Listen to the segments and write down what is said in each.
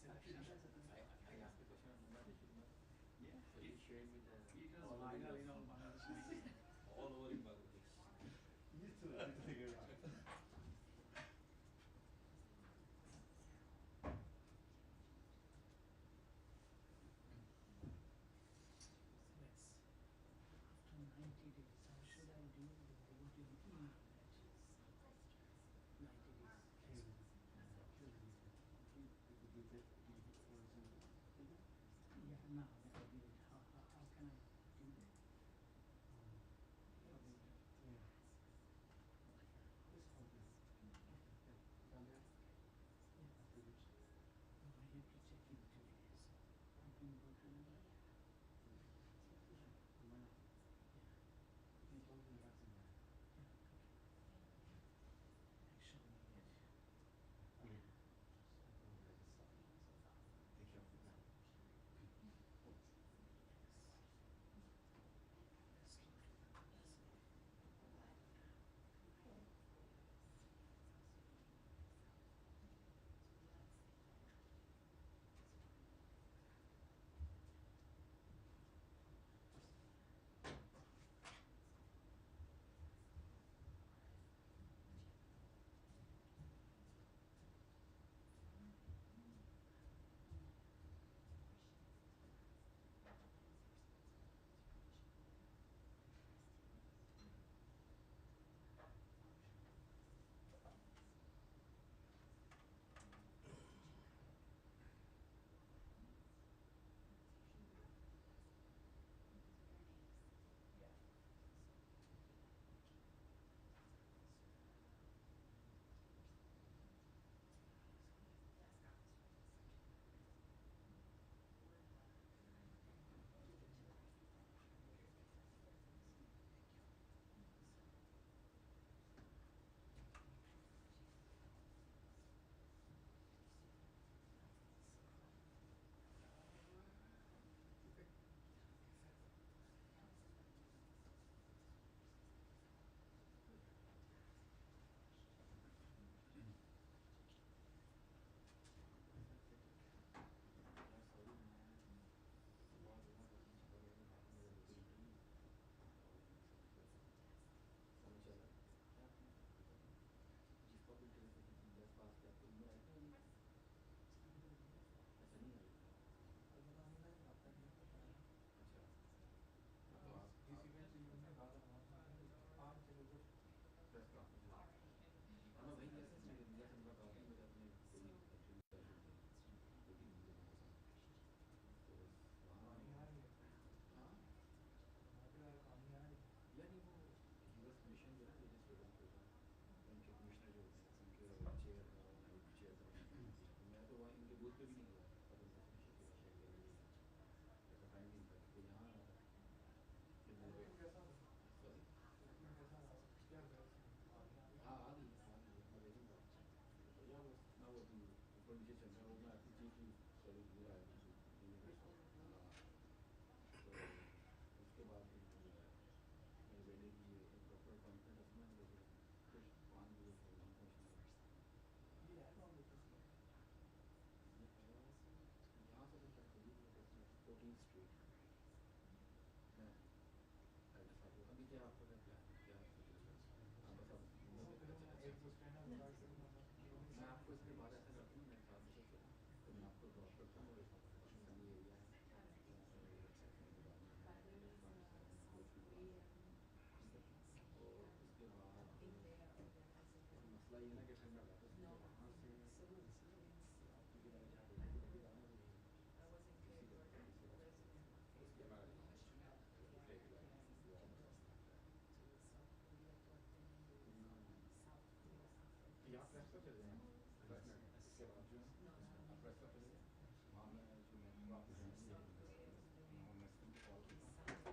I asked the question on Monday, yeah. So he shared with the all over in Bangladesh. You too. After 90 days, how should I do the voting in that? 90 days. Yeah, now that I did it, how can I do that? I have to check in today, so I can go to the actually, मैं आपको इसके बाद ऐसा करता हूँ मैं साथ में तो मैं आपको ड्रॉप करता हूँ और ये एरिया है और उसके बाद मसला ये ना कि ठंडा रहता है वहाँ से उसके बाद या प्रेस पर चले जाएँ इसके बाद जो आप प्रेस पर चले जाएँ वहाँ मैं जो मैं वापस मैं स्कूल को कॉल करता हूँ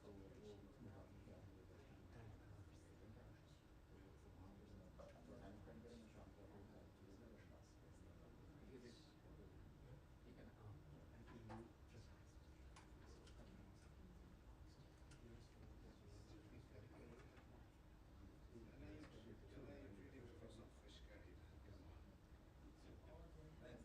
तो वो उसमें बात क्या है तो वहाँ टाइम स्पेंड करें शाम को ठीक है ना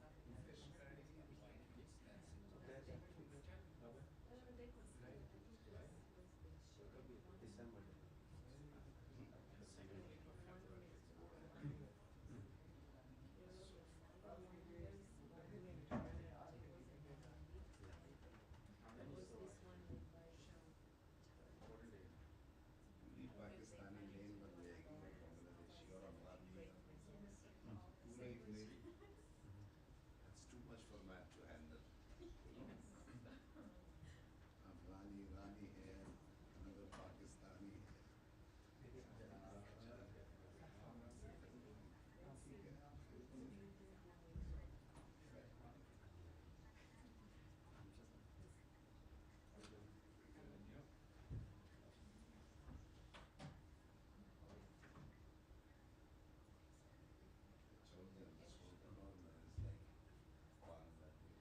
much for Matt to handle. Rani here, another Pakistani here. The children, the school government is like one that we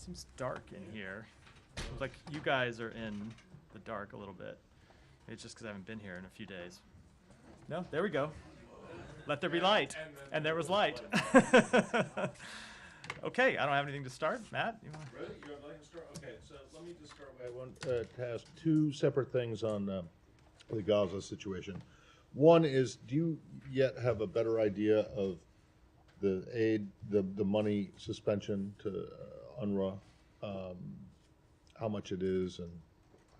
Seems dark in here. Looks like you guys are in the dark a little bit. Maybe it's just because I haven't been here in a few days. No, there we go. Let there be light. And there was light. Okay, I don't have anything to start. Matt, you want? Ready? You'd like to start? Okay, so let me just start with, I want to ask two separate things on the Gaza situation. One is, do you yet have a better idea of the aid, the money suspension to UNRWA, how much it is and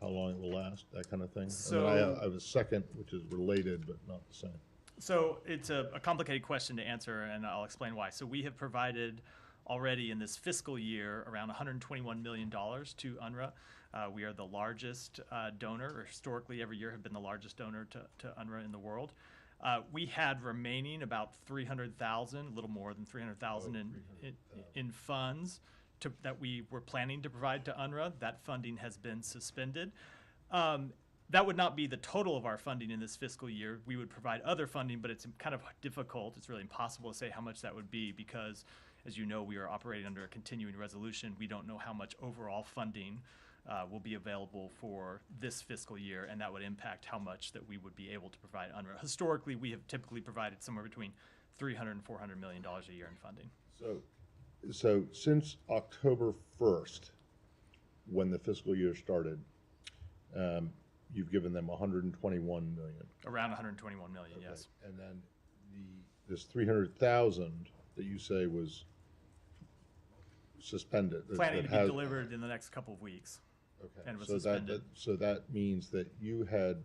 how long it will last, that kind of thing? So, and then I have a second, which is related but not the same. So it's a complicated question to answer, and I'll explain why. So we have provided already in this fiscal year around $121 million to UNRWA. We are the largest donor, or historically every year have been the largest donor to UNRWA in the world. We had remaining about 300,000, a little more than 300,000 in funds that we were planning to provide to UNRWA. That funding has been suspended. That would not be the total of our funding in this fiscal year. We would provide other funding, but it's kind of difficult. It's really impossible to say how much that would be because, as you know, we are operating under a continuing resolution. We don't know how much overall funding will be available for this fiscal year, and that would impact how much that we would be able to provide UNRWA. Historically, we have typically provided somewhere between $300 and $400 million a year in funding. So since October 1st, when the fiscal year started, you've given them 121 million. Around 121 million, okay. Yes. And then this 300,000 that you say was suspended. Planning to be delivered in the next couple of weeks. Okay. And was so suspended. So that means that you had,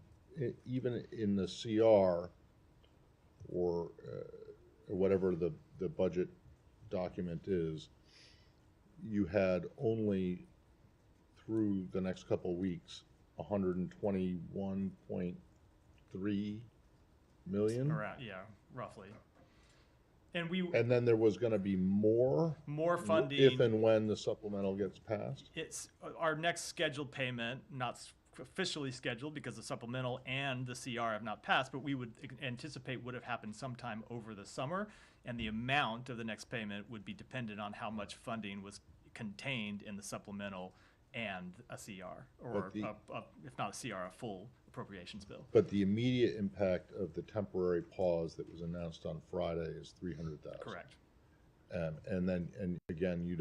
even in the CR or whatever the budget document is, you had only through the next couple of weeks 121.3 million. Around, yeah, roughly. And then there was going to be more funding if and when the supplemental gets passed. It's our next scheduled payment, not officially scheduled because the supplemental and the CR have not passed, but we would anticipate would have happened sometime over the summer, and the amount of the next payment would be dependent on how much funding was contained in the supplemental and a CR, or if not a CR, a full appropriations bill. But the immediate impact of the temporary pause that was announced on Friday is 300,000. Correct. And again, you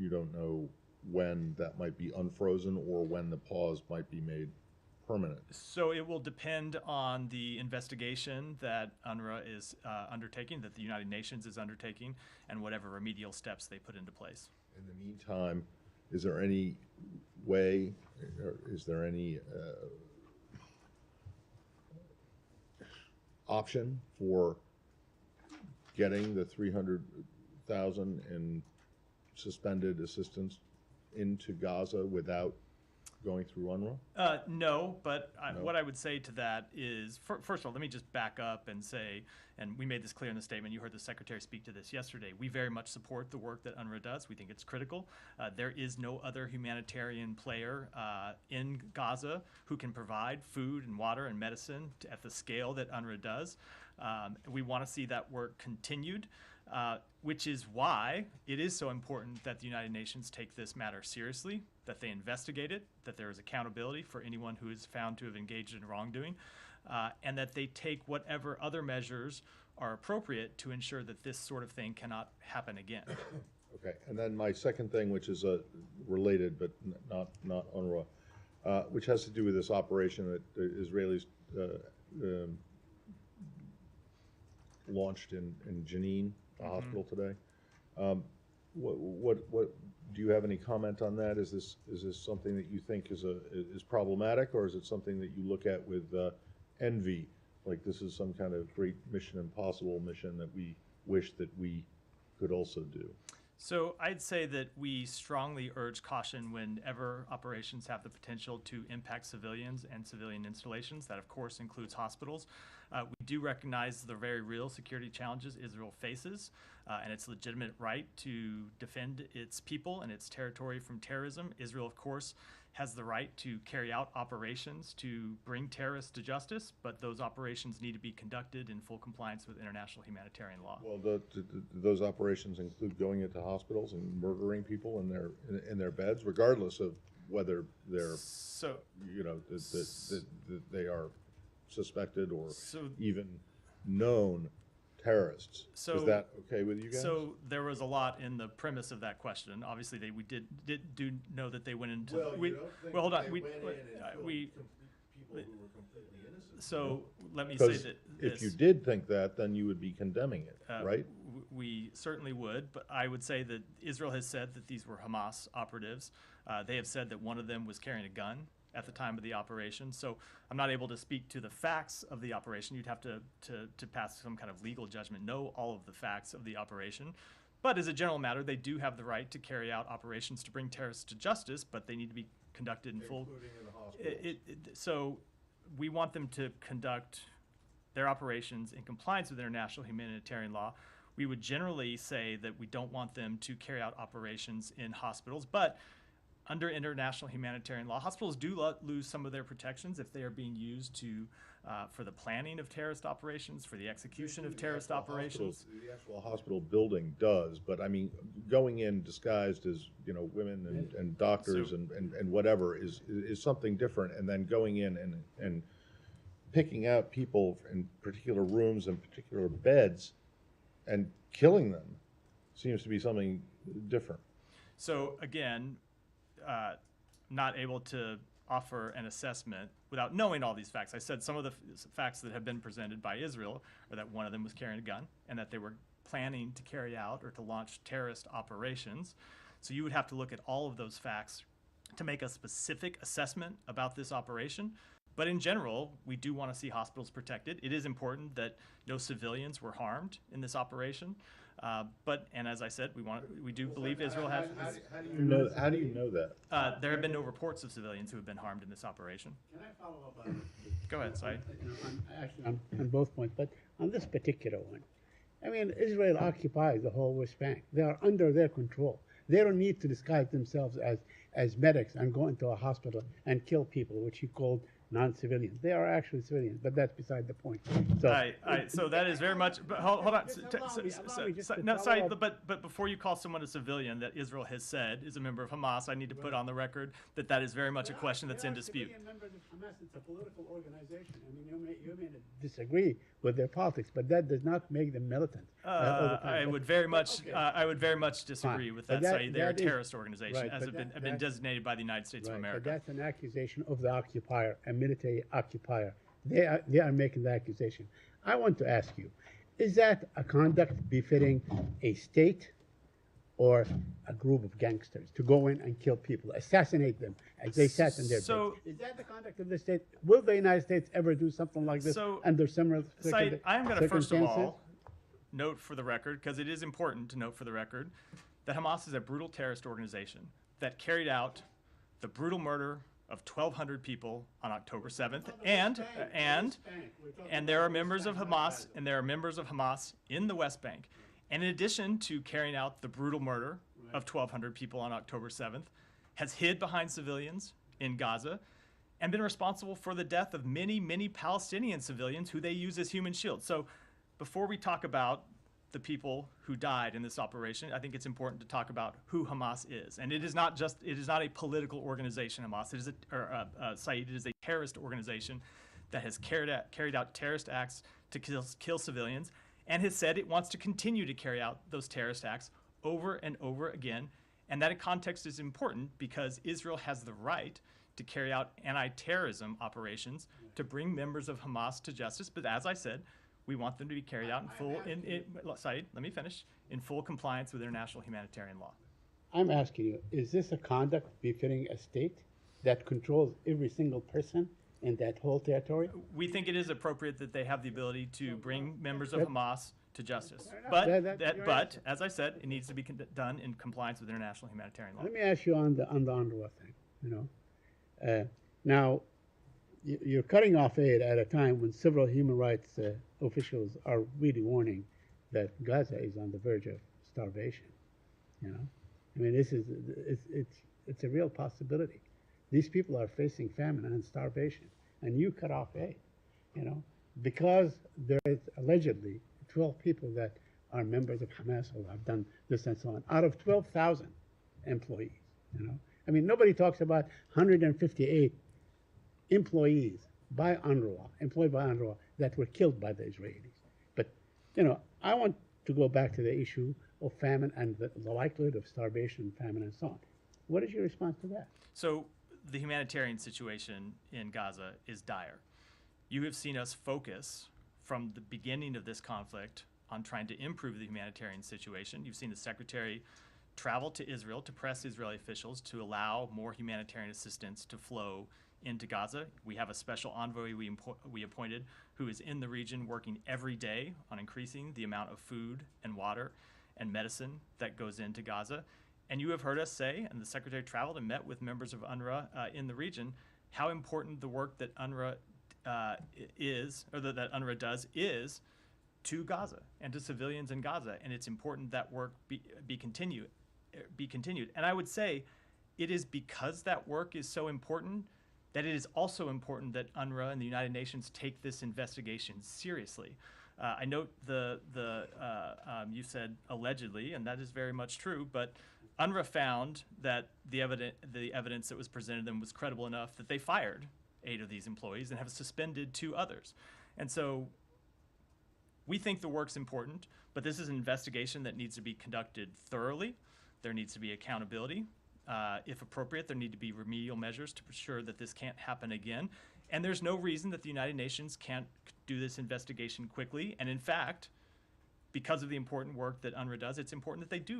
don't know when that might be unfrozen or when the pause might be made permanent. So it will depend on the investigation that UNRWA is undertaking, that the United Nations is undertaking, and whatever remedial steps they put into place. In the meantime, is there any way, or is there any option for getting the 300,000 in suspended assistance into Gaza without going through UNRWA? No, but No. What I would say to that is, first of all, let me just back up and say, and we made this clear in the statement, you heard the Secretary speak to this yesterday, we very much support the work that UNRWA does. We think it's critical. There is no other humanitarian player in Gaza who can provide food and water and medicine at the scale that UNRWA does. We want to see that work continued. Which is why it is so important that the United Nations take this matter seriously, that they investigate it, that there is accountability for anyone who is found to have engaged in wrongdoing, and that they take whatever other measures are appropriate to ensure that this sort of thing cannot happen again. Okay, and then my second thing, which is related but not UNRWA, which has to do with this operation that the Israelis launched in Jenin, a hospital today. What do you have any comment on that? Is this something that you think is problematic, or is it something that you look at with envy, like this is some kind of great Mission Impossible mission that we wish that we could also do? So I'd say that we strongly urge caution whenever operations have the potential to impact civilians and civilian installations. That, of course, includes hospitals. We do recognize the very real security challenges Israel faces, and its legitimate right to defend its people and its territory from terrorism. Israel, of course, has the right to carry out operations to bring terrorists to justice, but those operations need to be conducted in full compliance with international humanitarian law. Well, those operations include going into hospitals and murdering people in their beds, regardless of whether they're, So, that they are suspected or so even known terrorists. So- Is that okay with you guys? So there was a lot in the premise of that question. Obviously, we did know that they went into. Well, we, you don't think well, hold on. they We, went in and we, killed people who were completely innocent? so let me say Because that if you this, did think that, then you would be condemning it, right? we certainly would, but I would say that Israel has said that these were Hamas operatives. They have said that one of them was carrying a gun at the time of the operation. So I'm not able to speak to the facts of the operation. You'd have to pass some kind of legal judgment, know all of the facts of the operation. But as a general matter, they do have the right to carry out operations to bring terrorists to justice, but they need to be conducted in full. Including in the hospitals. So we want them to conduct their operations in compliance with international humanitarian law. We would generally say that we don't want them to carry out operations in hospitals, but under international humanitarian law, hospitals do lose some of their protections if they are being used to for the planning of terrorist operations, for the execution of terrorist operations. The actual hospital building does, but I mean, going in disguised as, women and doctors So- and whatever is something different, and then going in and picking out people in particular rooms and particular beds and killing them seems to be something different. So again, not able to offer an assessment without knowing all these facts. I said some of the facts that have been presented by Israel are that one of them was carrying a gun and that they were planning to carry out or to launch terrorist operations. So you would have to look at all of those facts to make a specific assessment about this operation. But in general, we do want to see hospitals protected. It is important that no civilians were harmed in this operation. And as I said, we do believe Israel has. How do you know that? There have been no reports of civilians who have been harmed in this operation. Can I follow up on Go ahead, Saeed. on both points, but on this particular one, I mean, Israel occupies the whole West Bank. They are under their control. They don't need to disguise themselves as medics and go into a hospital and kill people, which he called non-civilians. They are actually civilians, but that's beside the point. So, So that is very much. But hold on. Just allow me just to No, follow Saeed, up. but before you call someone a civilian that Israel has said is a member of Hamas, I need to put on the record that is very much a question that's in dispute. Civilian members of Hamas, it's a political organization. I mean, you may disagree with their politics, but that does not make them militant. all the time. I But- would very much. okay. I would very much disagree Fine. with But that. that- Saeed. They're a that is- terrorist organization, right, as but have been that- designated by the United States of Right, America. but that's an accusation of the occupier, a military occupier. They are making the accusation. I want to ask you, is that a conduct befitting a state or a group of gangsters to go in and kill people, assassinate them as they sat in their So- beds? Is that the conduct of the state? Will the United States ever do something like this So, under similar Saeed, I am going to first of circumstances? all note for the record, because it is important to note for the record, that Hamas is a brutal terrorist organization that carried out the brutal murder of 1,200 people on October 7th, and there are members of Hamas, in the West Bank. And in addition to carrying out the brutal murder of 1,200 people on October 7th, has hid behind civilians in Gaza and been responsible for the death of many, many Palestinian civilians who they use as human shields. So before we talk about the people who died in this operation, I think it's important to talk about who Hamas is. And it is not a political organization, Hamas. It is Saeed, it is a terrorist organization that has carried out terrorist acts to kill civilians, and has said it wants to continue to carry out those terrorist acts over and over again. And that context is important because Israel has the right to carry out anti-terrorism operations to bring members of Hamas to justice. But as I said, we want them to be carried out in full, Saeed, let me finish, in full compliance with international humanitarian law. I'm asking you, is this a conduct befitting a state that controls every single person in that whole territory? We think it is appropriate that they have the ability to bring members of Yep. Hamas to justice. enough. But, That's your but answer. as I said, it needs to be done in compliance with international humanitarian law. Let me ask you on the UNRWA thing, Now, you're cutting off aid at a time when several human rights officials are really warning that Gaza is on the verge of starvation. You know, I mean, this is it's a real possibility. These people are facing famine and starvation, and you cut off aid. You know, because there is allegedly 12 people that are members of Hamas or have done this and so on, out of 12,000 employees. You know, I mean, nobody talks about 158 employees by UNRWA, employed by UNRWA, that were killed by the Israelis. But, you know, I want to go back to the issue of famine and the likelihood of starvation, famine, and so on. What is your response to that? So the humanitarian situation in Gaza is dire. You have seen us focus from the beginning of this conflict on trying to improve the humanitarian situation. You've seen the Secretary travel to Israel to press Israeli officials to allow more humanitarian assistance to flow into Gaza. We have a special envoy we appointed who is in the region working every day on increasing the amount of food and water and medicine that goes into Gaza. And you have heard us say, and the Secretary traveled and met with members of UNRWA in the region, how important the work that UNRWA that UNRWA does is to Gaza and to civilians in Gaza, and it's important that work be continued. And I would say it is because that work is so important that it is also important that UNRWA and the United Nations take this investigation seriously. I note you said allegedly, and that is very much true, but UNRWA found that the evidence that was presented to them was credible enough that they fired 8 of these employees and have suspended 2 others. And so we think the work's important, but this is an investigation that needs to be conducted thoroughly. There needs to be accountability. If appropriate, there need to be remedial measures to ensure that this can't happen again. And there's no reason that the United Nations can't do this investigation quickly. And in fact, because of the important work that UNRWA does, it's important that they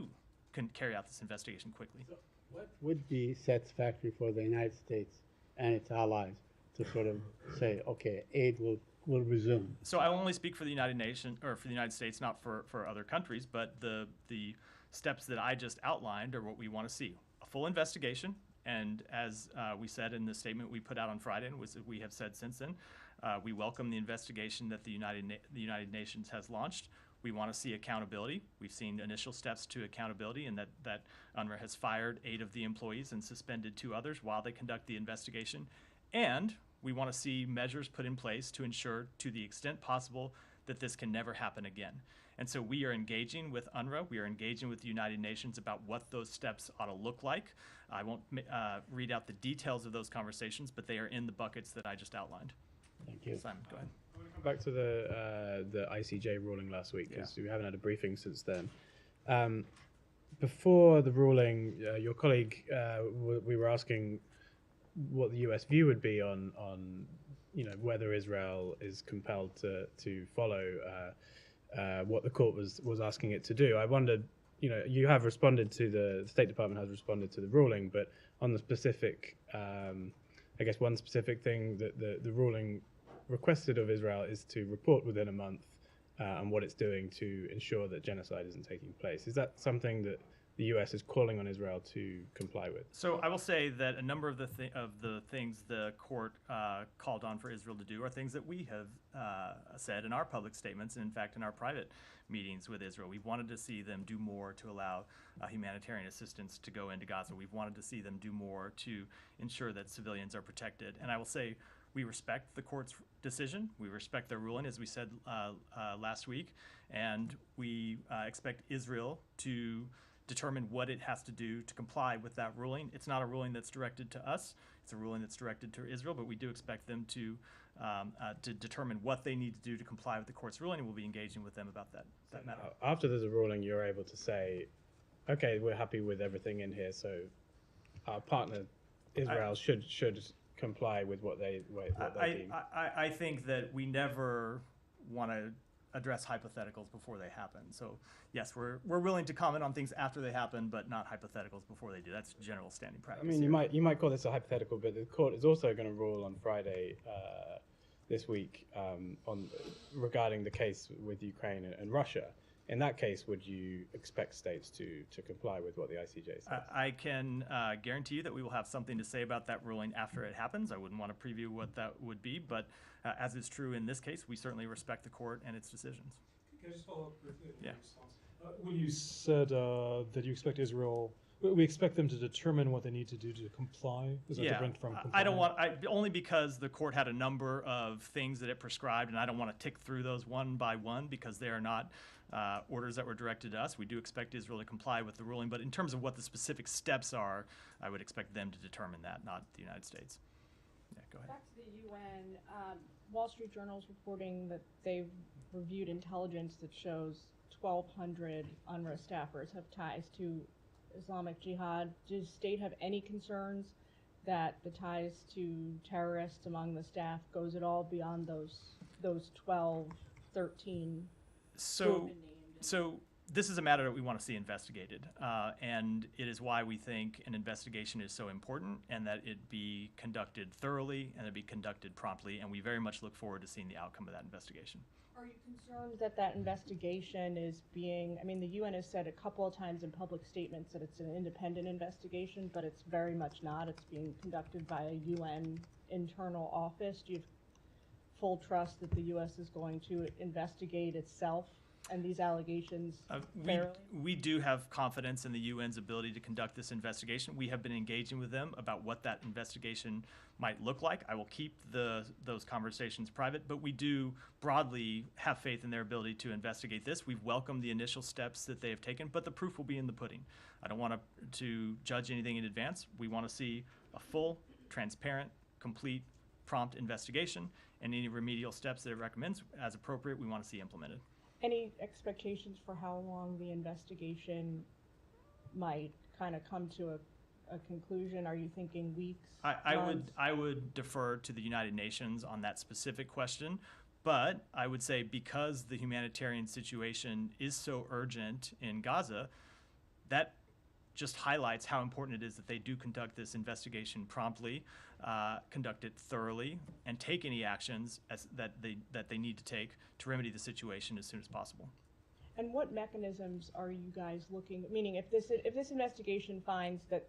can carry out this investigation quickly. So what would be satisfactory for the United States and its allies to sort of say, okay, aid will resume? So I will only speak for the United Nations, or for the United States, not for other countries, but the steps that I just outlined are what we want to see. A full investigation, and as we said in the statement we put out on Friday, and we have said since then, we welcome the investigation that the United Nations has launched. We want to see accountability. We've seen initial steps to accountability, and that UNRWA has fired 8 of the employees and suspended 2 others while they conduct the investigation. And we want to see measures put in place to ensure, to the extent possible, that this can never happen again. And so we are engaging with UNRWA. We are engaging with the United Nations about what those steps ought to look like. I won't read out the details of those conversations, but they are in the buckets that I just outlined. Thank you. Simon, go ahead. I want to come back to the ICJ ruling last week, because we haven't had a briefing since then. Before the ruling, your colleague, we were asking what the US view would be on whether Israel is compelled to follow what the court was asking it to do. I wondered, you have responded to the State Department has responded to the ruling, but on the specific, I guess one specific thing that the ruling requested of Israel is to report within a month on what it's doing to ensure that genocide isn't taking place. Is that something that the U.S. is calling on Israel to comply with? So I will say that a number of the things the court called on for Israel to do are things that we have said in our public statements, and in fact in our private meetings with Israel. We've wanted to see them do more to allow humanitarian assistance to go into Gaza. We've wanted to see them do more to ensure that civilians are protected. And I will say we respect the court's decision. We respect their ruling, as we said last week, and we expect Israel to determine what it has to do to comply with that ruling. It's not a ruling that's directed to us. It's a ruling that's directed to Israel, but we do expect them to determine what they need to do to comply with the court's ruling, and we'll be engaging with them about that matter. After there's a ruling, you're able to say, okay, we're happy with everything in here, so our partner Israel should comply with what they deem. I think that we never want to address hypotheticals before they happen. So yes, we're willing to comment on things after they happen, but not hypotheticals before they do. That's general standing practice. I mean, you might call this a hypothetical, but the court is also going to rule on Friday this week regarding the case with Ukraine and Russia. In that case, would you expect states to comply with what the ICJ says? I can guarantee you that we will have something to say about that ruling after it happens. I wouldn't want to preview what that would be, but as is true in this case, we certainly respect the court and its decisions. Can I just follow up briefly on Yeah. your response? When you said that you expect Israel, we expect them to determine what they need to do to comply. Is that different from comply? I don't want, only because the court had a number of things that it prescribed, and I don't want to tick through those one by one because they are not orders that were directed to us. We do expect Israel to comply with the ruling, but in terms of what the specific steps are, I would expect them to determine that, not the United States. Yeah, go ahead. Back to the UN, Wall Street Journal is reporting that they've reviewed intelligence that shows 1,200 UNRWA staffers have ties to Islamic Jihad. Does the state have any concerns that the ties to terrorists among the staff goes at all beyond those 12, 13? So this is a matter that we want to see investigated, and it is why we think an investigation is so important, and that it be conducted thoroughly and it be conducted promptly, and we very much look forward to seeing the outcome of that investigation. Are you concerned that that investigation is being, I mean, the UN has said a couple of times in public statements that it's an independent investigation, but it's very much not. It's being conducted by a UN internal office. Do you have full trust that the U.S. is going to investigate itself and these allegations fairly? We do have confidence in the UN's ability to conduct this investigation. We have been engaging with them about what that investigation might look like. I will keep those conversations private, but we do broadly have faith in their ability to investigate this. We've welcomed the initial steps that they have taken, but the proof will be in the pudding. I don't want to judge anything in advance. We want to see a full, transparent, complete, prompt investigation, and any remedial steps that it recommends, as appropriate, we want to see implemented. Any expectations for how long the investigation might kind of come to a conclusion? Are you thinking weeks? I would defer to the United Nations on that specific question, but I would say because the humanitarian situation is so urgent in Gaza, that just highlights how important it is that they do conduct this investigation promptly, conduct it thoroughly, and take any actions that they need to take to remedy the situation as soon as possible. And what mechanisms are you guys looking? Meaning, if this investigation finds that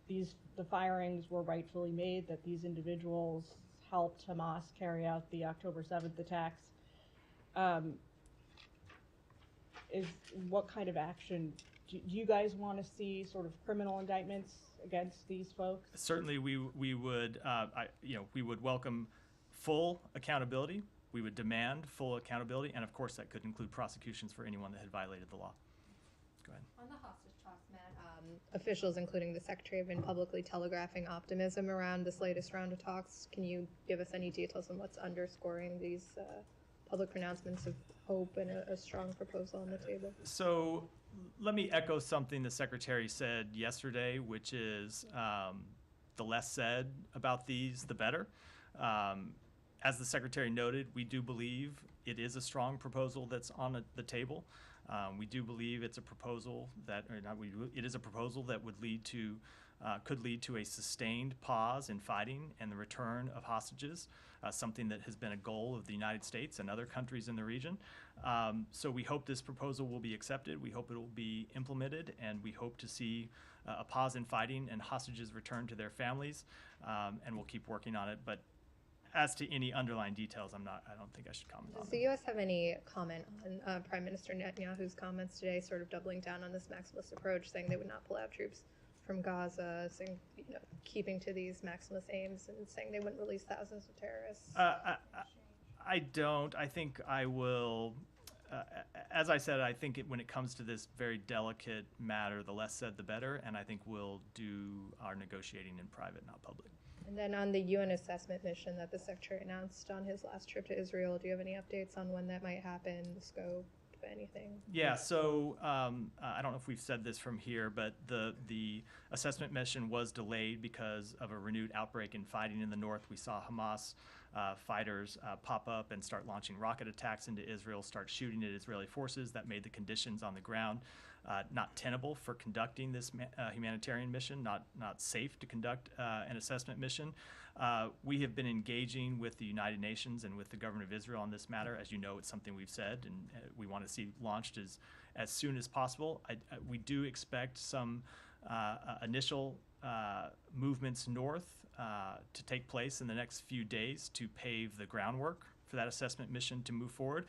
the firings were rightfully made, that these individuals helped Hamas carry out the October 7th attacks, what kind of action? Do you guys want to see sort of criminal indictments against these folks? Certainly, we would we would welcome full accountability. We would demand full accountability, and of course, that could include prosecutions for anyone that had violated the law. Go ahead. On the hostage talks, Matt, officials, including the Secretary, have been publicly telegraphing optimism around this latest round of talks. Can you give us any details on what's underscoring these public pronouncements of hope and a strong proposal on the table? So let me echo something the Secretary said yesterday, which is the less said about these, the better. As the Secretary noted, we do believe it is a strong proposal that's on the table. We do believe it's a proposal that, it is a proposal that would lead to, could lead to a sustained pause in fighting and the return of hostages, something that has been a goal of the United States and other countries in the region. So we hope this proposal will be accepted. We hope it will be implemented, and we hope to see a pause in fighting and hostages returned to their families, and we'll keep working on it. But as to any underlying details, I don't think I should comment on Does the U.S. have any comment on Prime Minister Netanyahu's comments today, sort of doubling down on this maximalist approach, saying they would not pull out troops from Gaza, saying, keeping to these maximalist aims, and saying they wouldn't release thousands of terrorists? I don't. I think I will. As I said, I think when it comes to this very delicate matter, the less said, the better, and I think we'll do our negotiating in private, not public. And then on the UN assessment mission that the Secretary announced on his last trip to Israel, do you have any updates on when that might happen, the scope, anything? Yeah, so I don't know if we've said this from here, but the assessment mission was delayed because of a renewed outbreak in fighting in the north. We saw Hamas fighters pop up and start launching rocket attacks into Israel, start shooting at Israeli forces. That made the conditions on the ground not tenable for conducting this humanitarian mission, not safe to conduct an assessment mission. We have been engaging with the United Nations and with the government of Israel on this matter. As you know, it's something we've said, and we want to see launched as soon as possible. We do expect some initial movements north to take place in the next few days to pave the groundwork for that assessment mission to move forward.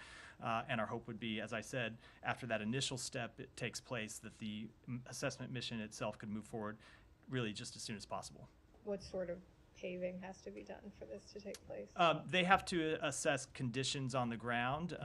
And our hope would be, as I said, after that initial step it takes place, that the assessment mission itself could move forward really just as soon as possible. What sort of paving has to be done for this to take place? They have to assess conditions on the ground.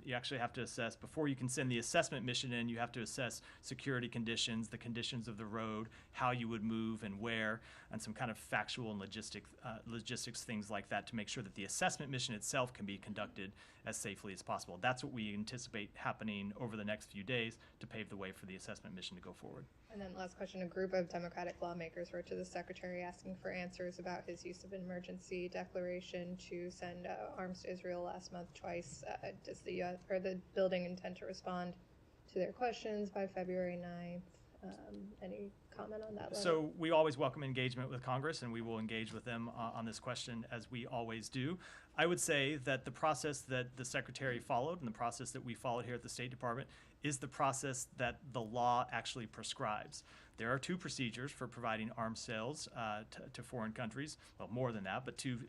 You actually have to assess, before you can send the assessment mission in, you have to assess security conditions, the conditions of the road, how you would move and where, and some kind of factual and logistics things like that to make sure that the assessment mission itself can be conducted as safely as possible. That's what we anticipate happening over the next few days to pave the way for the assessment mission to go forward. And then last question, a group of Democratic lawmakers wrote to the Secretary asking for answers about his use of an emergency declaration to send arms to Israel last month twice. Does the US or the building intend to respond to their questions by February 9th? Any comment on that letter? So we always welcome engagement with Congress, and we will engage with them on this question as we always do. I would say that the process that the Secretary followed and the process that we followed here at the State Department is the process that the law actually prescribes. There are two procedures for providing arms sales to foreign countries. Well, more than that, but two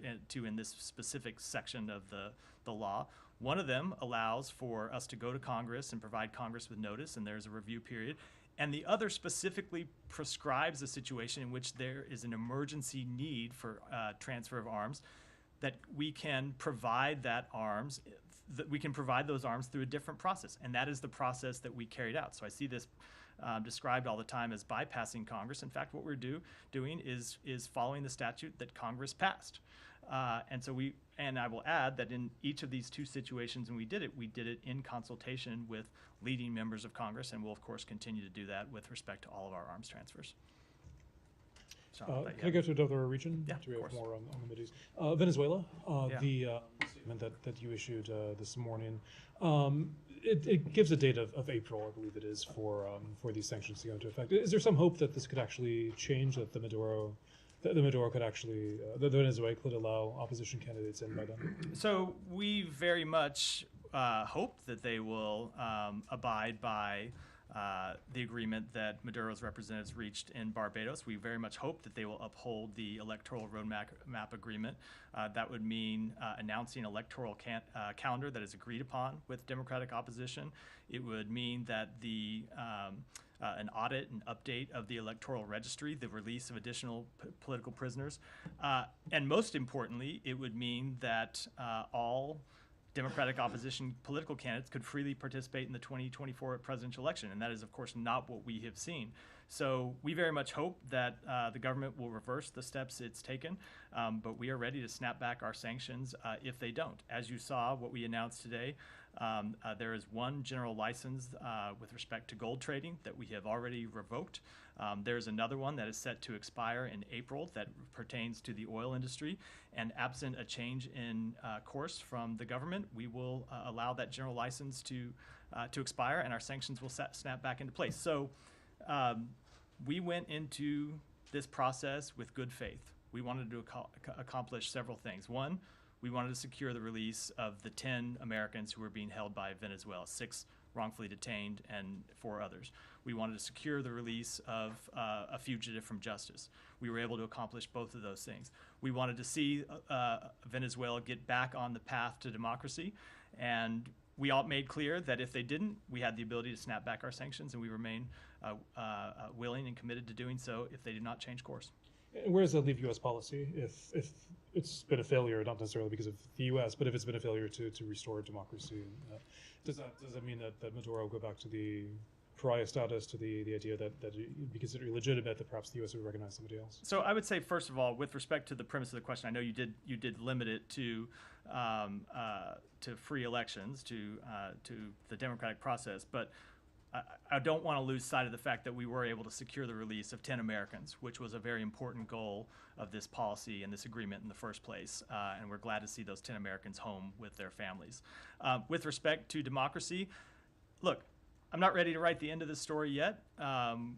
in this specific section of the law. One of them allows for us to go to Congress and provide Congress with notice, and there's a review period. And the other specifically prescribes a situation in which there is an emergency need for transfer of arms, that we can provide that arms, that we can provide those arms through a different process. And that is the process that we carried out. So I see this described all the time as bypassing Congress. In fact, what we're doing is following the statute that Congress passed. And I will add that in each of these two situations when we did it in consultation with leading members of Congress, and we'll of course continue to do that with respect to all of our arms transfers. Can I go to another region? Yeah, Do we of have course. more on the Middle East? Venezuela, Yeah. the statement that you issued this morning, it gives a date of April, I believe it is, for these sanctions to go into effect. Is there some hope that this could actually change, that the Maduro could actually, the Venezuela could allow opposition candidates in by then? So we very much hope that they will abide by the agreement that Maduro's representatives reached in Barbados. We very much hope that they will uphold the electoral roadmap agreement. That would mean announcing an electoral calendar that is agreed upon with Democratic opposition. It would mean that an audit and update of the electoral registry, the release of additional political prisoners, and most importantly, it would mean that all Democratic opposition political candidates could freely participate in the 2024 presidential election, and that is, of course, not what we have seen. So we very much hope that the government will reverse the steps it's taken, but we are ready to snap back our sanctions if they don't. As you saw, what we announced today, there is one general license with respect to gold trading that we have already revoked. There's another one that is set to expire in April that pertains to the oil industry, and absent a change in course from the government, we will allow that general license to expire, and our sanctions will snap back into place. So we went into this process with good faith. We wanted to accomplish several things. One, we wanted to secure the release of the 10 Americans who were being held by Venezuela, 6 wrongfully detained and 4 others. We wanted to secure the release of a fugitive from justice. We were able to accomplish both of those things. We wanted to see Venezuela get back on the path to democracy, and we all made clear that if they didn't, we had the ability to snap back our sanctions, and we remain willing and committed to doing so if they did not change course. And where does that leave U.S. policy if it's been a failure, not necessarily because of the U.S., but if it's been a failure to restore democracy? Does that mean that Maduro will go back to the pariah status, to the idea that it would be considered illegitimate, that perhaps the U.S. would recognize somebody else? So I would say, first of all, with respect to the premise of the question, I know you did limit it to free elections, to the democratic process, but I don't want to lose sight of the fact that we were able to secure the release of 10 Americans, which was a very important goal of this policy and this agreement in the first place. And we're glad to see those 10 Americans home with their families. With respect to democracy, look, I'm not ready to write the end of the story yet.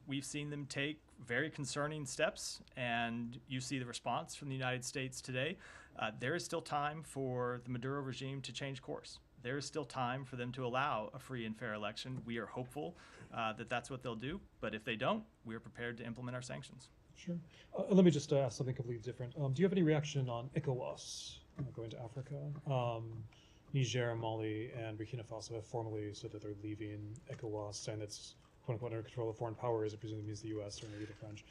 We've seen them take very concerning steps, and you see the response from the United States today. There is still time for the Maduro regime to change course. There is still time for them to allow a free and fair election. We are hopeful that's what they'll do. But if they don't, we're prepared to implement our sanctions. Sure. Let me just ask something completely different. Do you have any reaction on ECOWAS going to Africa? Niger, Mali, and Burkina Faso have formally said that they're leaving ECOWAS, saying that's quote unquote under control of foreign powers. It presumably means the U.S. or maybe the French.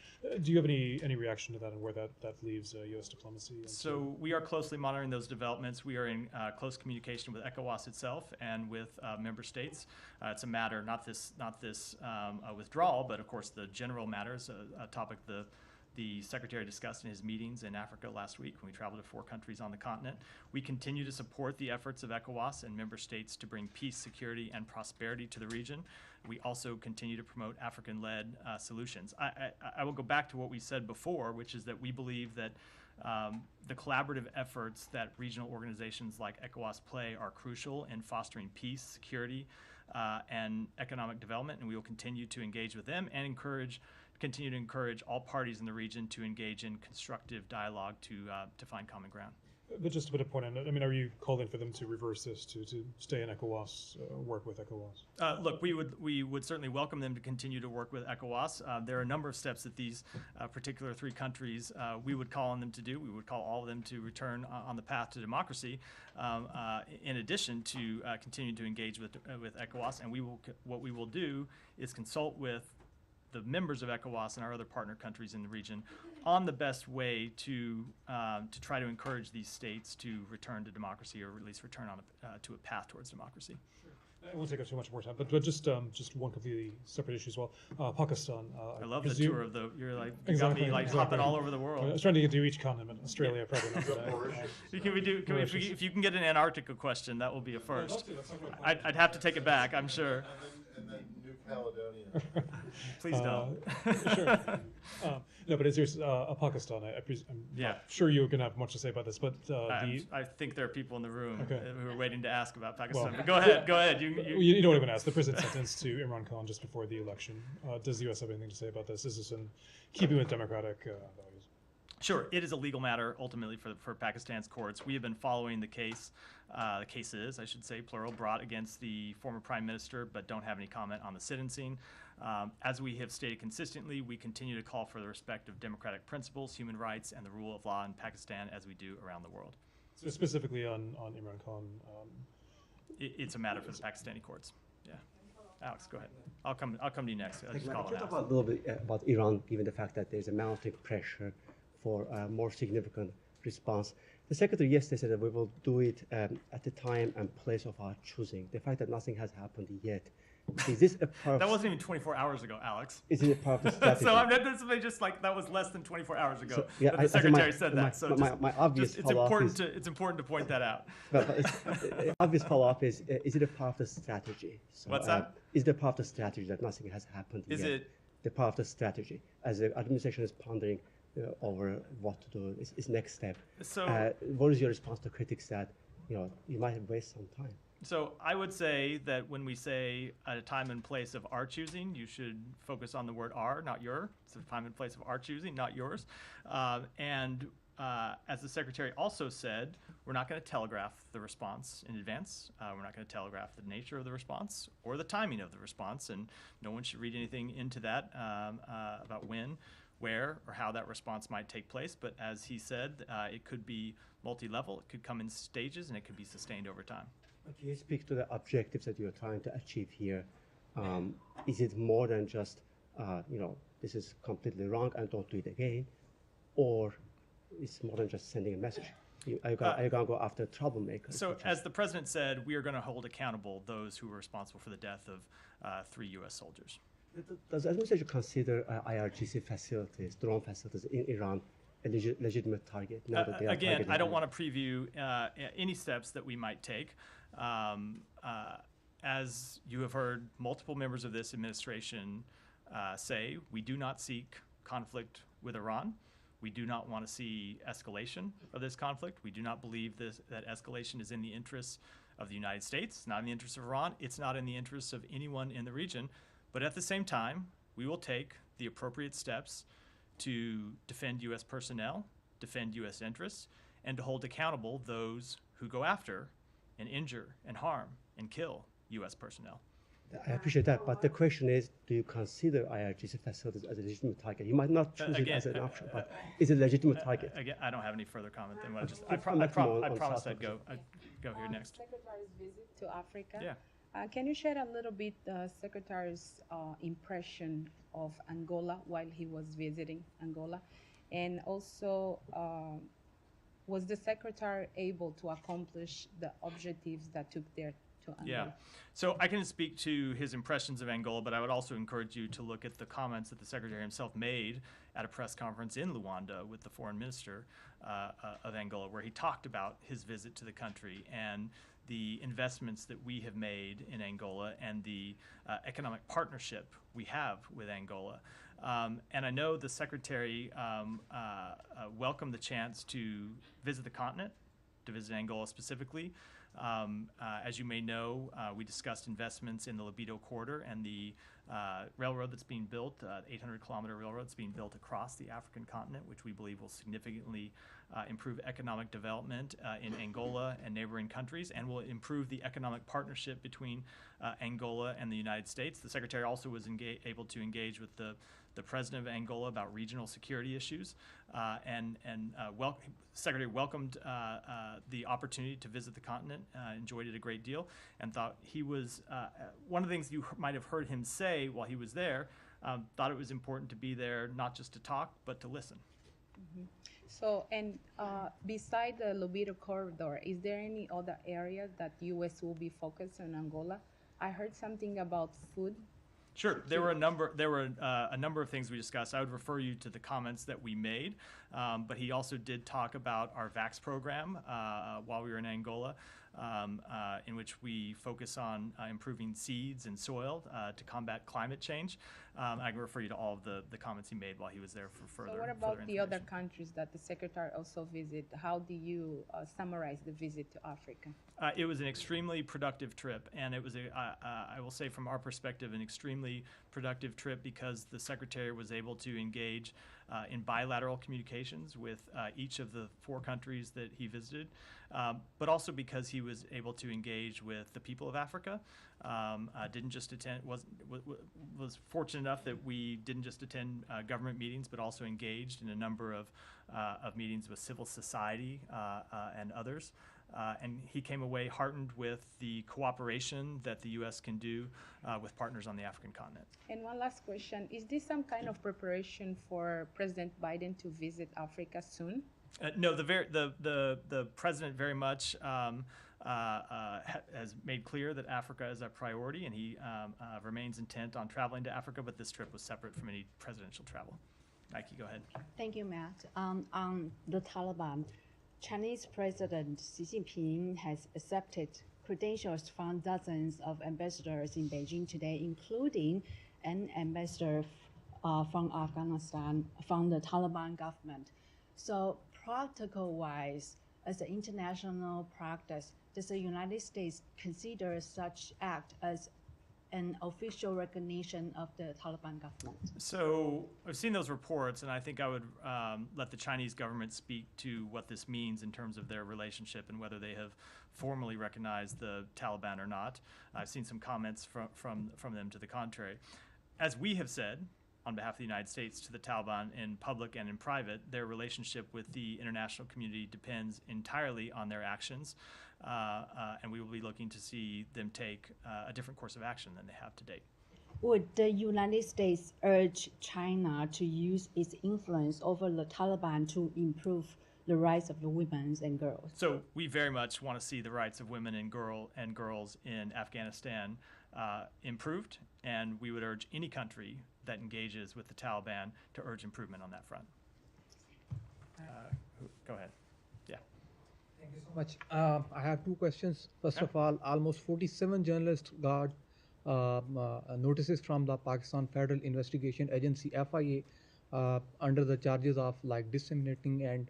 Do you have any reaction to that and where that leaves U.S. diplomacy? So we are closely monitoring those developments. We are in close communication with ECOWAS itself and with member states. It's a matter, not this withdrawal, but of course the general matters, a topic the Secretary discussed in his meetings in Africa last week when we traveled to 4 countries on the continent. We continue to support the efforts of ECOWAS and member states to bring peace, security, and prosperity to the region. We also continue to promote African-led solutions. I will go back to what we said before, which is that we believe that the collaborative efforts that regional organizations like ECOWAS play are crucial in fostering peace, security, and economic development, and we will continue to engage with them and continue to encourage all parties in the region to engage in constructive dialogue to find common ground. But just to put a point on it, I mean, are you calling for them to reverse this, to stay in ECOWAS, work with ECOWAS? Look, we would certainly welcome them to continue to work with ECOWAS. There are a number of steps that these particular 3 countries we would call on them to do. We would call all of them to return on the path to democracy, in addition to continuing to engage with ECOWAS. And what we will do is consult with the members of ECOWAS and our other partner countries in the region on the best way to try to encourage these states to return to democracy, or at least return on to a path towards democracy. Sure. I won't take up too much more time, but just one completely separate issue as well. Pakistan. I love the tour of the. You got me hopping all over the world. I was trying to get to each continent. Australia, probably not today. If you can get an Antarctica question, that will be a first. I'd have to take it back, I'm sure. And then New Caledonia. Please don't. Sure. No, but as there's Pakistan, I'm not sure you're going to have much to say about this, but I think there are people in the room who are waiting to ask about Pakistan. Well, but go ahead. You know what I'm going to ask. The president sentenced to Imran Khan just before the election. Does the U.S. have anything to say about this? Is this in keeping with democratic values? Sure, it is a legal matter ultimately for Pakistan's courts. We have been following the cases, I should say, plural, brought against the former prime minister, but don't have any comment on the sentencing. As we have stated consistently, we continue to call for the respect of democratic principles, human rights, and the rule of law in Pakistan, as we do around the world. So specifically on Imran Khan? It's a matter for the Pakistani courts. Yeah. Alex, go ahead. I'll come to you next. Can you talk about a little bit about Iran, given the fact that there's a mounting pressure for a more significant response? The Secretary yesterday said that we will do it at the time and place of our choosing. The fact that nothing has happened yet, is this a part of... That wasn't even 24 hours ago, Alex. Is it a part of the strategy? So I'm not just like that was less than 24 hours ago. So, yeah, but the Secretary said that. My obvious follow-up is... It's important to point that out. But obvious follow-up is it a part of the strategy? So, what's that? Is it a part of the strategy that nothing has happened yet? Is it? The part of the strategy, as the administration is pondering over what to do, is next step. So, what is your response to critics that you might waste some time? So I would say that when we say at a time and place of our choosing, you should focus on the word our, not your. It's a time and place of our choosing, not yours. And as the Secretary also said, we're not going to telegraph the response in advance. We're not going to telegraph the nature of the response or the timing of the response, and no one should read anything into that about when, where, or how that response might take place. But as he said, it could be multi-level, it could come in stages, and it could be sustained over time. Can you speak to the objectives that you're trying to achieve here? Is it more than just, this is completely wrong and don't do it again? Or it's more than just sending a message? Are you going to go after troublemakers? So as the President said, we are going to hold accountable those who were responsible for the death of 3 U.S. soldiers. Does the administration consider IRGC facilities, drone facilities in Iran, a legitimate target? Again, I don't want to preview any steps that we might take. As you have heard multiple members of this administration say, we do not seek conflict with Iran. We do not want to see escalation of this conflict. We do not believe that escalation is in the interests of the United States, not in the interests of Iran. It's not in the interests of anyone in the region. But at the same time, we will take the appropriate steps to defend U.S. personnel, defend U.S. interests, and to hold accountable those who go after and injure and harm and kill U.S. personnel. I appreciate that, but the question is, do you consider IRGC facilities as a legitimate target? You might not choose it as an option, but is it a legitimate target? Again, I don't have any further comment than what I just. Let's come back more I on promised South I'd go here next. Secretary's visit to Africa. Yeah. Can you share a little bit the Secretary's impression of Angola while he was visiting Angola? And also, was the Secretary able to accomplish the objectives that took there to Angola? Yeah. So I can speak to his impressions of Angola, but I would also encourage you to look at the comments that the Secretary himself made at a press conference in Luanda with the Foreign Minister of Angola, where he talked about his visit to the country and the investments that we have made in Angola and the economic partnership we have with Angola. And I know the Secretary welcomed the chance to visit the continent, to visit Angola specifically. As you may know, we discussed investments in the Libido Corridor and the railroad that's being built, 800-kilometer railroad that's being built across the African continent, which we believe will significantly improve economic development in Angola and neighboring countries, and will improve the economic partnership between Angola and the United States. The Secretary also was able to engage with the President of Angola about regional security issues, Secretary welcomed the opportunity to visit the continent, enjoyed it a great deal, and thought he was, one of the things you might have heard him say while he was there, thought it was important to be there not just to talk, but to listen. Mm-hmm. So, and beside the Libido Corridor, is there any other area that U.S. will be focused on Angola? I heard something about food. Sure, there were a number of things we discussed. I would refer you to the comments that we made, but he also did talk about our VAX program while we were in Angola, in which we focus on improving seeds and soil to combat climate change. I can refer you to all of the comments he made while he was there for further. So what about the other countries that the Secretary also visited? How do you summarize the visit to Africa? It was an extremely productive trip, and it was, I will say from our perspective, an extremely productive trip because the Secretary was able to engage in bilateral communications with each of the 4 countries that he visited, but also because he was able to engage with the people of Africa. Didn't just attend, was fortunate enough that we didn't just attend government meetings, but also engaged in a number of meetings with civil society and others. And he came away heartened with the cooperation that the U.S. can do with partners on the African continent. And one last question. Is this some kind of preparation for President Biden to visit Africa soon? No, the president very much has made clear that Africa is a priority, and he remains intent on traveling to Africa, but this trip was separate from any presidential travel. Nike, go ahead. Thank you, Matt. On the Taliban, Chinese President Xi Jinping has accepted credentials from dozens of ambassadors in Beijing today, including an ambassador from Afghanistan, from the Taliban government. So practical-wise, as an international practice, does the United States consider such act as an official recognition of the Taliban government? So I've seen those reports, and I think I would let the Chinese government speak to what this means in terms of their relationship and whether they have formally recognized the Taliban or not. I've seen some comments from them to the contrary. As we have said, on behalf of the United States to the Taliban in public and in private, their relationship with the international community depends entirely on their actions, and we will be looking to see them take a different course of action than they have to date. Would the United States urge China to use its influence over the Taliban to improve the rights of the women and girls? So we very much want to see the rights of women and girls in Afghanistan improved, and we would urge any country that engages with the Taliban to urge improvement on that front. Go ahead. Yeah. Thank you so much. I have 2 questions. First of all, almost 47 journalists got notices from the Pakistan Federal Investigation Agency, FIA, under the charges of like disseminating, and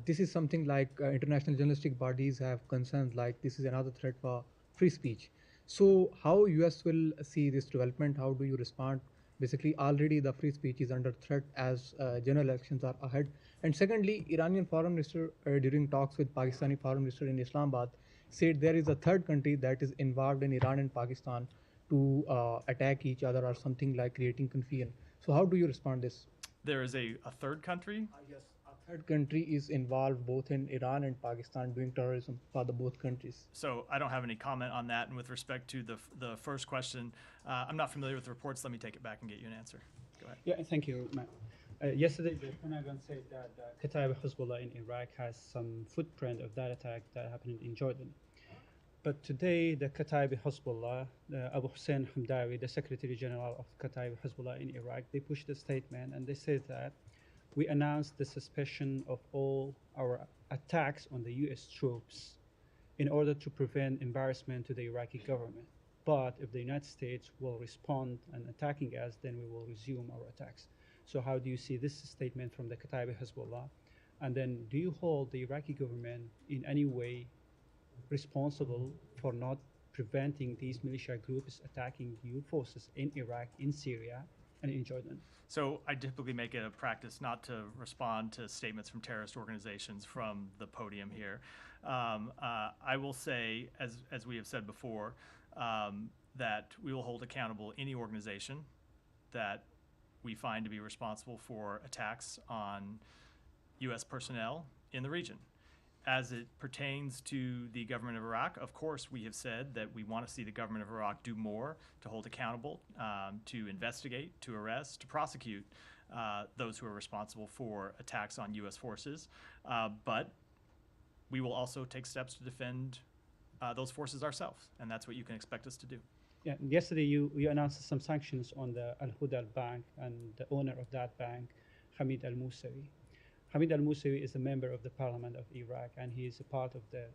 this is something like international journalistic bodies have concerns like this is another threat for free speech. So how US will see this development? How do you respond? Basically, already the free speech is under threat as general elections are ahead. And secondly, Iranian foreign minister during talks with Pakistani foreign minister in Islamabad said there is a third country that is involved in Iran and Pakistan to attack each other or something like creating confusion. So how do you respond this? There is a third country. Yes, a third country is involved both in Iran and Pakistan doing terrorism for the both countries. So I don't have any comment on that. And with respect to the first question, I'm not familiar with the reports. Let me take it back and get you an answer. Go ahead. Yeah, thank you, Matt. Yesterday, the Pentagon said that Kataib Hezbollah in Iraq has some footprint of that attack that happened in Jordan. But today, the Kataib Hezbollah, Abu Hussein Hamdawi, the Secretary General of Kataib Hezbollah in Iraq, they pushed a statement and they said that we announced the suspension of all our attacks on the U.S. troops in order to prevent embarrassment to the Iraqi government. But if the United States will respond and attacking us, then we will resume our attacks. So how do you see this statement from the Kataib Hezbollah? And then do you hold the Iraqi government in any way responsible for not preventing these militia groups attacking your forces in Iraq, in Syria, and in Jordan? So I typically make it a practice not to respond to statements from terrorist organizations from the podium here. I will say, as we have said before, that we will hold accountable any organization that we find to be responsible for attacks on U.S. personnel in the region. As it pertains to the government of Iraq, of course, we have said that we want to see the government of Iraq do more to hold accountable, to investigate, to arrest, to prosecute those who are responsible for attacks on U.S. forces. But we will also take steps to defend those forces ourselves, and that's what you can expect us to do. Yeah, yesterday you announced some sanctions on the Al-Huda Bank and the owner of that bank, Hamid al-Musawi. Hamid al-Musawi is a member of the Parliament of Iraq, and he is a part of the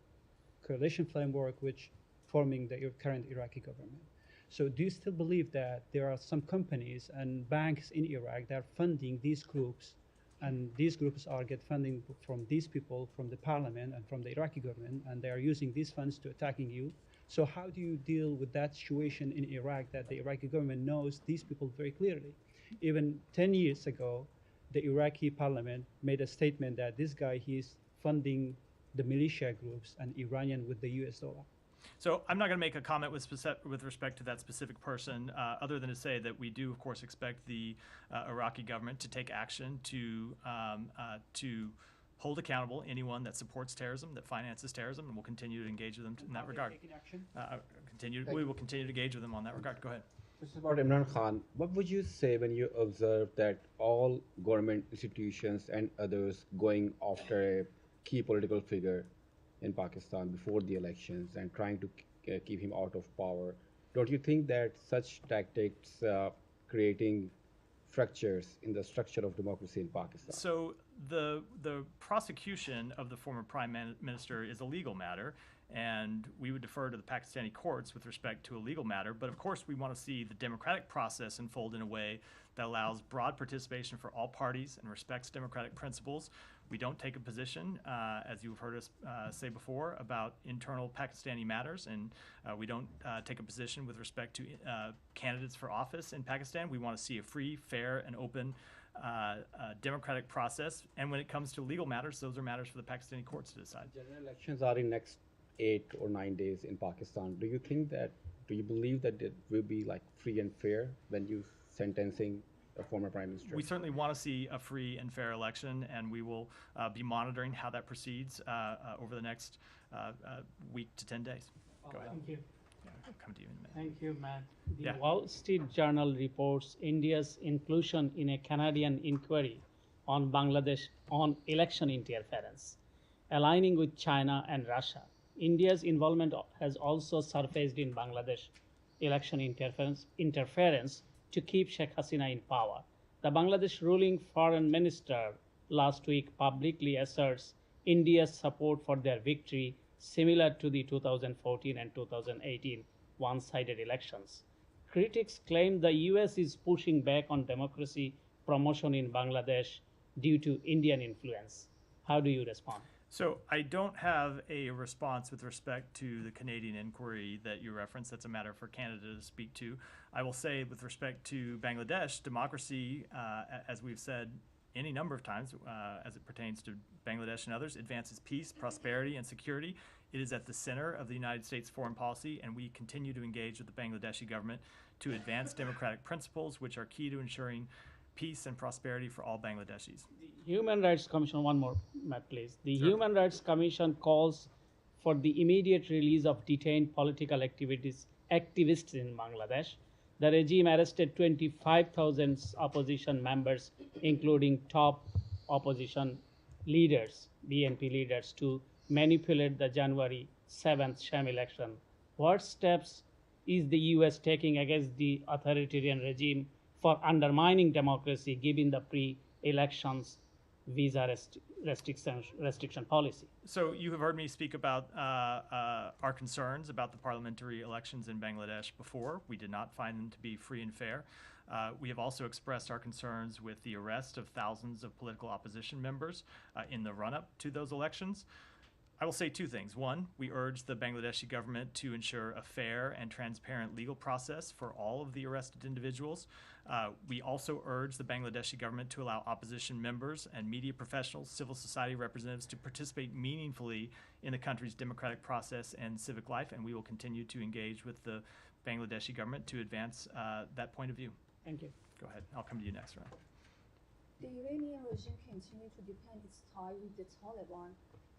coalition framework which forming the current Iraqi government. So do you still believe that there are some companies and banks in Iraq that are funding these groups, and these groups are get funding from these people, from the parliament and from the Iraqi government, and they are using these funds to attacking you? So how do you deal with that situation in Iraq that the Iraqi government knows these people very clearly? Even 10 years ago, the Iraqi parliament made a statement that this guy, he's funding the militia groups and Iranian with the US dollar. So I'm not going to make a comment with respect to that specific person, other than to say that we do, of course, expect the Iraqi government to take action to hold accountable anyone that supports terrorism, that finances terrorism, and we'll continue to engage with them in that regard. We will continue to engage with them on that regard. Go ahead. This is about Imran Khan. What would you say when you observe that all government institutions and others going after a key political figure in Pakistan before the elections and trying to keep him out of power? Don't you think that such tactics creating fractures in the structure of democracy in Pakistan? So the prosecution of the former prime minister is a legal matter, and we would defer to the Pakistani courts with respect to a legal matter. But of course, we want to see the democratic process unfold in a way that allows broad participation for all parties and respects democratic principles. We don't take a position, as you've heard us say before, about internal Pakistani matters, and we don't take a position with respect to candidates for office in Pakistan. We want to see a free, fair, and open democratic process. And when it comes to legal matters, those are matters for the Pakistani courts to decide. General elections are in next 8 or 9 days in Pakistan. Do you believe that it will be like free and fair when you sentencing a former prime minister? We certainly want to see a free and fair election, and we will be monitoring how that proceeds over the next week to 10 days. Go ahead. Thank you. Yeah, I'll come to you in a minute. Thank you, Matt. The Yeah. Wall Street Journal reports India's inclusion in a Canadian inquiry on Bangladesh on election interference, aligning with China and Russia. India's involvement has also surfaced in Bangladesh election interference to keep Sheikh Hasina in power. The Bangladesh ruling foreign minister last week publicly asserts India's support for their victory, similar to the 2014 and 2018 one-sided elections. Critics claim the US is pushing back on democracy promotion in Bangladesh due to Indian influence. How do you respond? So I don't have a response with respect to the Canadian inquiry that you referenced. That's a matter for Canada to speak to. I will say with respect to Bangladesh, democracy, as we've said any number of times as it pertains to Bangladesh and others, advances peace, prosperity, and security. It is at the center of the United States foreign policy, and we continue to engage with the Bangladeshi government to advance democratic principles, which are key to ensuring peace and prosperity for all Bangladeshis. The Human Rights Commission, one more, Matt, please. The Sure. Human Rights Commission calls for the immediate release of detained political activists in Bangladesh. The regime arrested 25,000 opposition members, including top opposition leaders, BNP leaders, to manipulate the January 7th sham election. What steps is the US taking against the authoritarian regime for undermining democracy, given the pre-elections visa restriction policy? So you have heard me speak about our concerns about the parliamentary elections in Bangladesh before. We did not find them to be free and fair. We have also expressed our concerns with the arrest of thousands of political opposition members in the run-up to those elections. I will say two things. One, we urge the Bangladeshi government to ensure a fair and transparent legal process for all of the arrested individuals. We also urge the Bangladeshi government to allow opposition members and media professionals, civil society representatives to participate meaningfully in the country's democratic process and civic life, and we will continue to engage with the Bangladeshi government to advance that point of view. Thank you. Go ahead. I'll come to you next, Ryan. The Iranian regime continues to depend its tie with the Taliban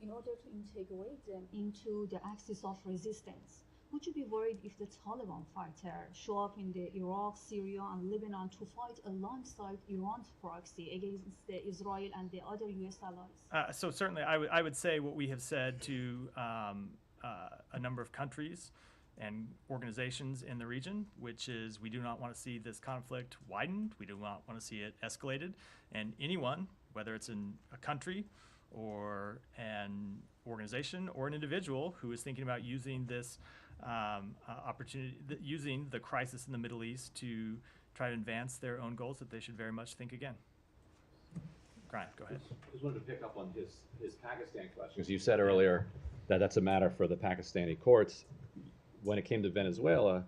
in order to integrate them into the axis of resistance. Would you be worried if the Taliban fighters show up in the Iraq, Syria, and Lebanon to fight alongside Iran's proxy against the Israel and the other U.S. allies? So certainly, I would say what we have said to a number of countries and organizations in the region, which is we do not want to see this conflict widened. We do not want to see it escalated. And anyone, whether it's in a country or an organization or an individual who is thinking about using this opportunity, using the crisis in the Middle East to try to advance their own goals, that they should very much think again. Brian, go ahead. I just wanted to pick up on his Pakistan question, because you said earlier that that's a matter for the Pakistani courts. When it came to Venezuela,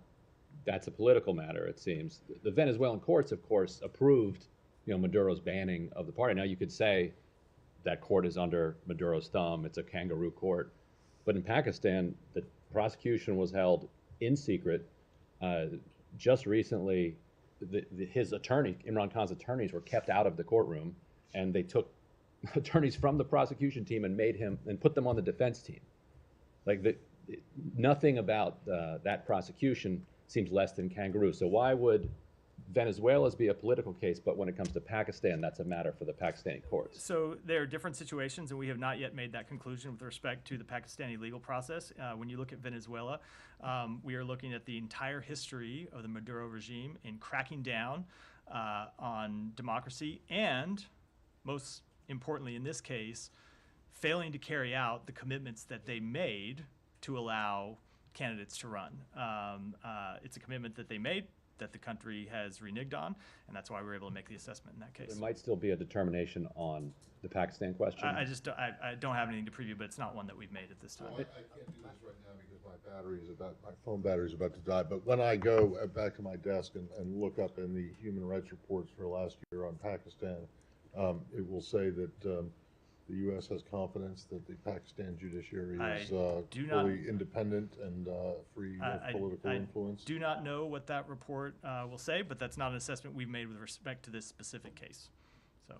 that's a political matter, it seems. The Venezuelan courts, of course, approved, Maduro's banning of the party. Now, you could say that court is under Maduro's thumb. It's a kangaroo court. But in Pakistan, the prosecution was held in secret. Just recently, his attorney, Imran Khan's attorneys, were kept out of the courtroom, and they took attorneys from the prosecution team and put them on the defense team. Nothing about that prosecution seems less than kangaroo. So why would Venezuela's be a political case, but when it comes to Pakistan, that's a matter for the Pakistani courts? So there are different situations, and we have not yet made that conclusion with respect to the Pakistani legal process. When you look at Venezuela, we are looking at the entire history of the Maduro regime in cracking down on democracy and, most importantly in this case, failing to carry out the commitments that they made to allow candidates to run. It's a commitment that they made that the country has reneged on, and that's why we were able to make the assessment in that case. There might still be a determination on the Pakistan question. I don't have anything to preview, but it's not one that we've made at this time. Well, I can't do this right now because my phone battery is about to die. But when I go back to my desk and look up in the human rights reports for last year on Pakistan, it will say that the U.S. has confidence that the Pakistan judiciary is fully independent and free of political influence. I do not know what that report will say, but that's not an assessment we've made with respect to this specific case. So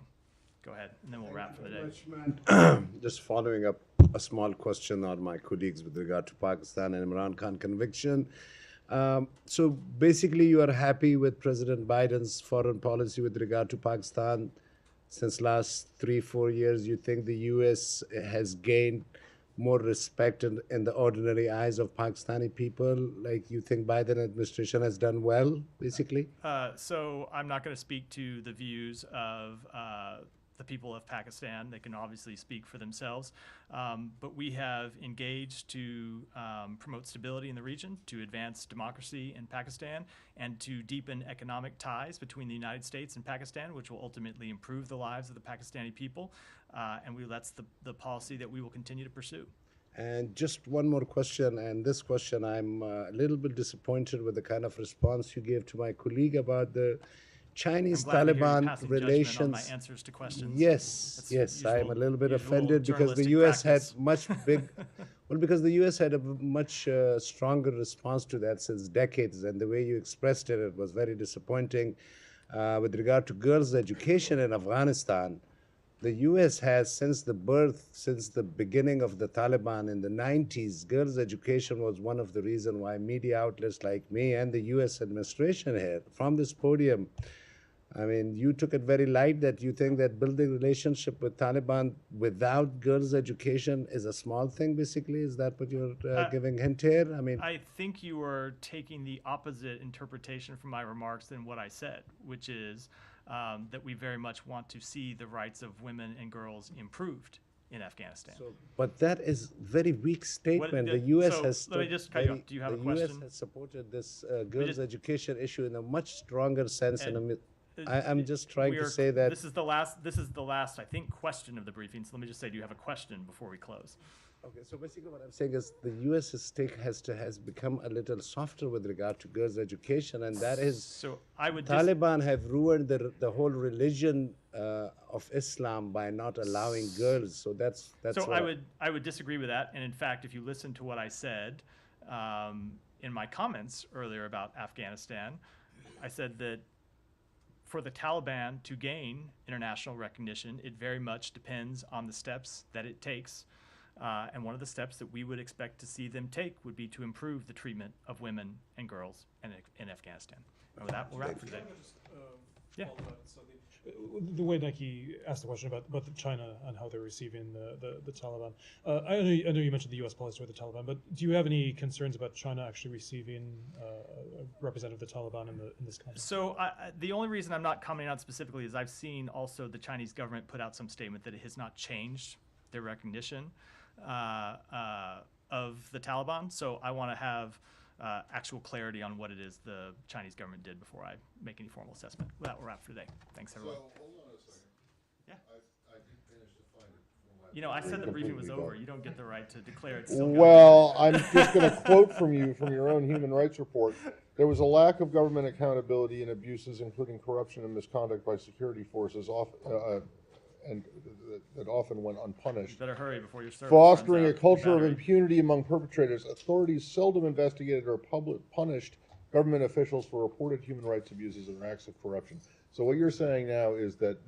go ahead, and then we'll wrap for the day. Just following up a small question on my colleagues with regard to Pakistan and Imran Khan conviction. So basically, you are happy with President Biden's foreign policy with regard to Pakistan. Since last 3-4 years, you think the U.S. has gained more respect in the ordinary eyes of Pakistani people? Like, you think Biden administration has done well, basically? So I'm not going to speak to the views of the people of Pakistan. They can obviously speak for themselves. But we have engaged to promote stability in the region, to advance democracy in Pakistan, and to deepen economic ties between the United States and Pakistan, which will ultimately improve the lives of the Pakistani people. And that's the policy that we will continue to pursue. And just one more question, and this question, I'm a little bit disappointed with the kind of response you gave to my colleague about the Chinese-Taliban passing judgment on relations. my answers to questions. Yes, That's yes, I am a usual- little bit usual offended because the journalistic U.S. practice. had much big, well, because the U.S. had a much stronger response to that since decades, and the way you expressed it, it was very disappointing. With regard to girls' education in Afghanistan, the U.S. has, since the beginning of the Taliban in the 90s, girls' education was one of the reasons why media outlets like me and the U.S. administration here, from this podium, I mean, you took it very light that you think that building relationship with Taliban without girls' education is a small thing, basically? Is that what you're giving hint here? I mean, I think you are taking the opposite interpretation from my remarks than what I said, which is that we very much want to see the rights of women and girls improved in Afghanistan. but that is very weak statement. The U.S. has let me just cut you off. Do you have a question? The U.S. has supported this girls' education issue in a much stronger sense. I'm just trying to say that this is the last I think question of the briefing. So let me just say, do you have a question before we close? Okay, so basically what I'm saying is the U.S. has become a little softer with regard to girls' education, and that is so I would Taliban have ruined the whole religion of Islam by not allowing girls. So that's so what I would disagree with that. And in fact, if you listen to what I said in my comments earlier about Afghanistan, I said that for the Taliban to gain international recognition, it very much depends on the steps that it takes. And one of the steps that we would expect to see them take would be to improve the treatment of women and girls in Afghanistan. And with that, we'll wrap for today. Yeah. The way Nike asked the question about China and how they're receiving the Taliban, I know you mentioned the U.S. policy toward the Taliban, but do you have any concerns about China actually receiving a representative of the Taliban in this context? So the only reason I'm not commenting on specifically is I've seen also the Chinese government put out some statement that it has not changed their recognition of the Taliban. So I want to have actual clarity on what it is the Chinese government did before I make any formal assessment. With that, we'll wrap for today. Thanks, everyone. So, hold on a second. Yeah. I did finish to find it. You know, I said the briefing was over. You don't get the right to declare it's still Well, I'm just going to quote from you from your own human rights report. There was a lack of government accountability and abuses, including corruption and misconduct by security forces, that often went unpunished. You better hurry before your service Fostering a runs out. culture of Battery. impunity among perpetrators. Authorities seldom investigated or punished government officials for reported human rights abuses and acts of corruption. So what you're saying now is that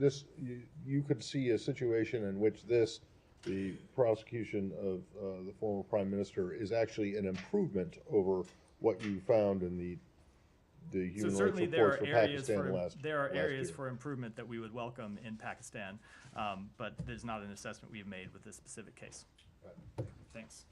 you could see a situation in which the prosecution of the former prime minister is actually an improvement over what you found in the human rights certainly there reports are for areas Pakistan last areas year. for improvement that we would welcome in Pakistan, but there's not an assessment we've made with this specific case. Right. Thanks.